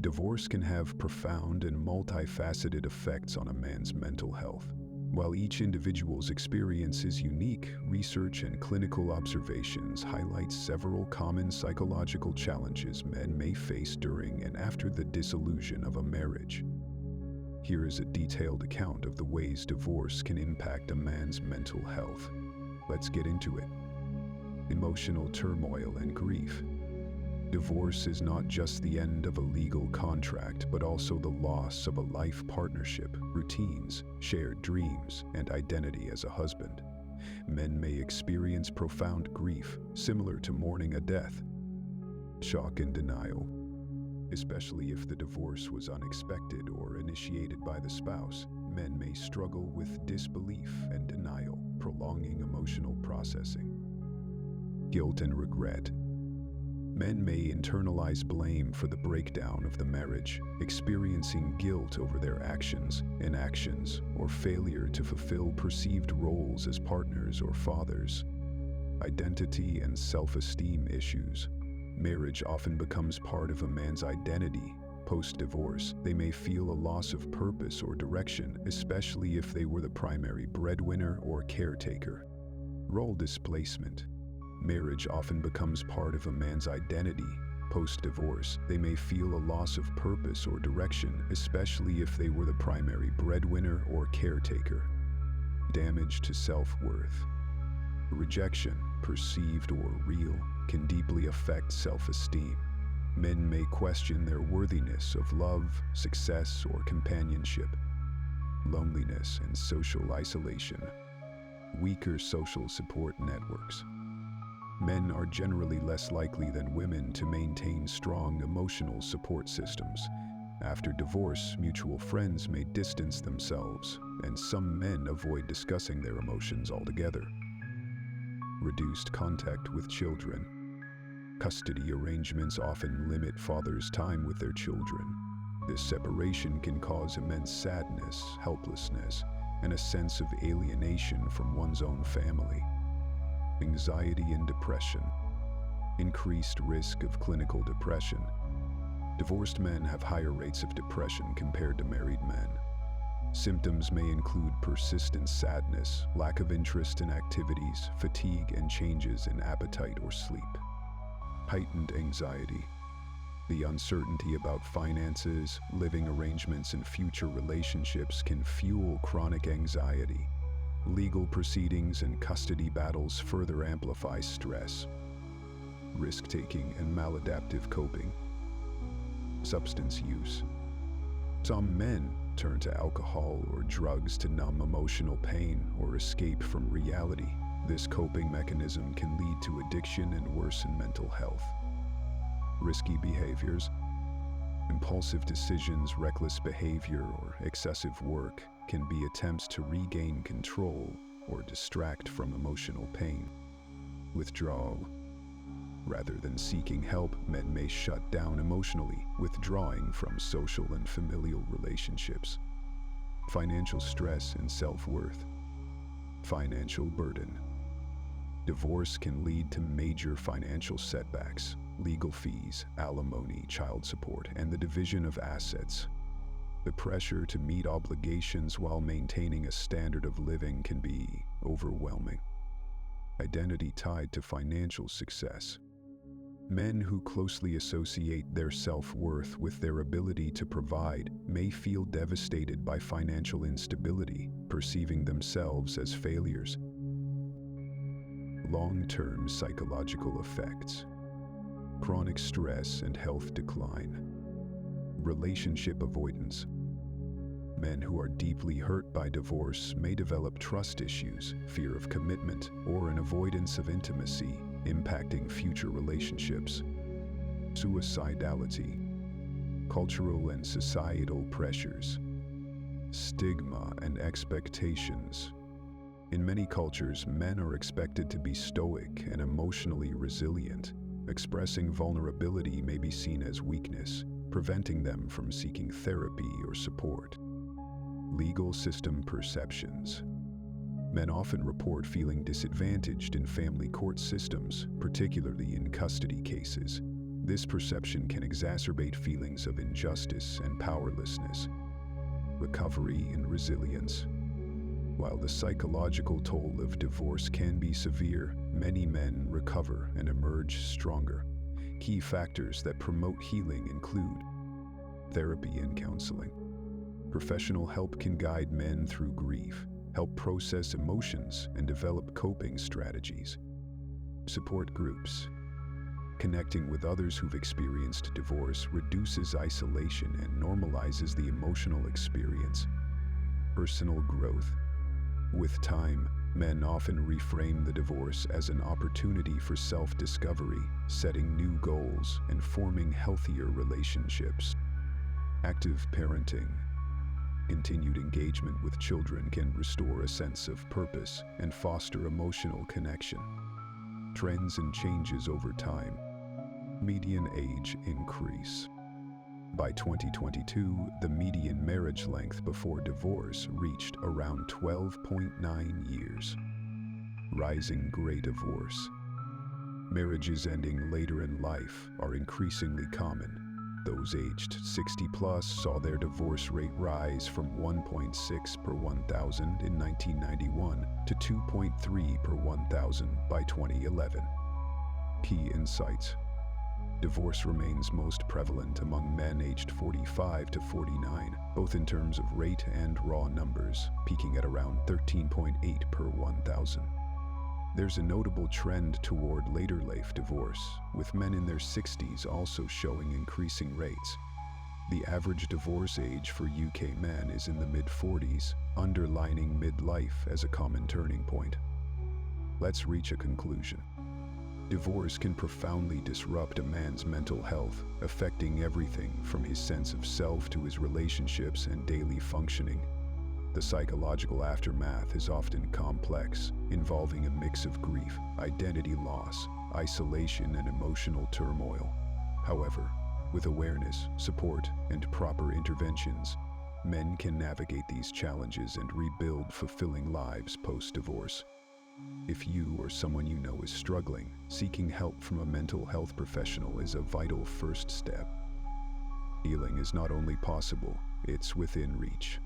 Divorce can have profound and multifaceted effects on a man's mental health. While each individual's experience is unique, research and clinical observations highlight several common psychological challenges men may face during and after the dissolution of a marriage. Here is a detailed account of the ways divorce can impact a man's mental health. Let's get into it. Emotional turmoil and grief. Divorce is not just the end of a legal contract, but also the loss of a life partnership, routines, shared dreams, and identity as a husband. Men may experience profound grief, similar to mourning a death. Shock and denial. Especially if the divorce was unexpected or initiated by the spouse, men may struggle with disbelief and denial, prolonging emotional processing. Guilt and regret. Men may internalize blame for the breakdown of the marriage, experiencing guilt over their actions, inactions, or failure to fulfill perceived roles as partners or fathers. Identity and self-esteem issues. Marriage often becomes part of a man's identity. Post-divorce, they may feel a loss of purpose or direction, especially if they were the primary breadwinner or caretaker. Role displacement. Marriage often becomes part of a man's identity. Post-divorce, they may feel a loss of purpose or direction, especially if they were the primary breadwinner or caretaker. Damage to self-worth. Rejection, perceived or real, can deeply affect self-esteem. Men may question their worthiness of love, success, or companionship. Loneliness and social isolation. Weaker social support networks. Men are generally less likely than women to maintain strong emotional support systems. After divorce, mutual friends may distance themselves, and some men avoid discussing their emotions altogether. Reduced contact with children. Custody arrangements often limit fathers' time with their children. This separation can cause immense sadness, helplessness, and a sense of alienation from one's own family. Anxiety and depression. Increased risk of clinical depression. Divorced men have higher rates of depression compared to married men. Symptoms may include persistent sadness, lack of interest in activities, fatigue, and changes in appetite or sleep. Heightened anxiety. The uncertainty about finances, living arrangements, and future relationships can fuel chronic anxiety. Legal proceedings and custody battles further amplify stress. Risk-taking and maladaptive coping. Substance use. Some men turn to alcohol or drugs to numb emotional pain or escape from reality. This coping mechanism can lead to addiction and worsen mental health. Risky behaviors. Impulsive decisions, reckless behavior, or excessive work can be attempts to regain control or distract from emotional pain. Withdrawal. Rather than seeking help, men may shut down emotionally, withdrawing from social and familial relationships. Financial stress and self-worth. Financial burden. Divorce can lead to major financial setbacks, legal fees, alimony, child support, and the division of assets. The pressure to meet obligations while maintaining a standard of living can be overwhelming. Identity tied to financial success. Men who closely associate their self-worth with their ability to provide may feel devastated by financial instability, perceiving themselves as failures. Long-term psychological effects. Chronic stress and health decline. Relationship avoidance. Men who are deeply hurt by divorce may develop trust issues, fear of commitment, or an avoidance of intimacy, impacting future relationships. Suicidality. Cultural and societal pressures. Stigma and expectations. In many cultures, men are expected to be stoic and emotionally resilient. Expressing vulnerability may be seen as weakness, preventing them from seeking therapy or support. Legal system perceptions. Men often report feeling disadvantaged in family court systems, particularly in custody cases. This perception can exacerbate feelings of injustice and powerlessness. Recovery and resilience. While the psychological toll of divorce can be severe, many men recover and emerge stronger. Key factors that promote healing include therapy and counseling. Professional help can guide men through grief, help process emotions, and develop coping strategies. Support groups. Connecting with others who've experienced divorce reduces isolation and normalizes the emotional experience. Personal growth. With time, men often reframe the divorce as an opportunity for self-discovery, setting new goals, and forming healthier relationships. Active parenting. Continued engagement with children can restore a sense of purpose and foster emotional connection. Trends and changes over time. Median age increase. By 2022, the median marriage length before divorce reached around 12.9 years. Rising gray divorce. Marriages ending later in life are increasingly common. Those aged 60 plus saw their divorce rate rise from 1.6 per 1,000 in 1991 to 2.3 per 1,000 by 2011. Key insights. Divorce remains most prevalent among men aged 45 to 49, both in terms of rate and raw numbers, peaking at around 13.8 per 1,000. There's a notable trend toward later life divorce, with men in their 60s also showing increasing rates. The average divorce age for UK men is in the mid-40s, underlining midlife as a common turning point. Let's reach a conclusion. Divorce can profoundly disrupt a man's mental health, affecting everything from his sense of self to his relationships and daily functioning. The psychological aftermath is often complex, involving a mix of grief, identity loss, isolation, and emotional turmoil. However, with awareness, support, and proper interventions, men can navigate these challenges and rebuild fulfilling lives post-divorce. If you or someone you know is struggling, seeking help from a mental health professional is a vital first step. Healing is not only possible, it's within reach.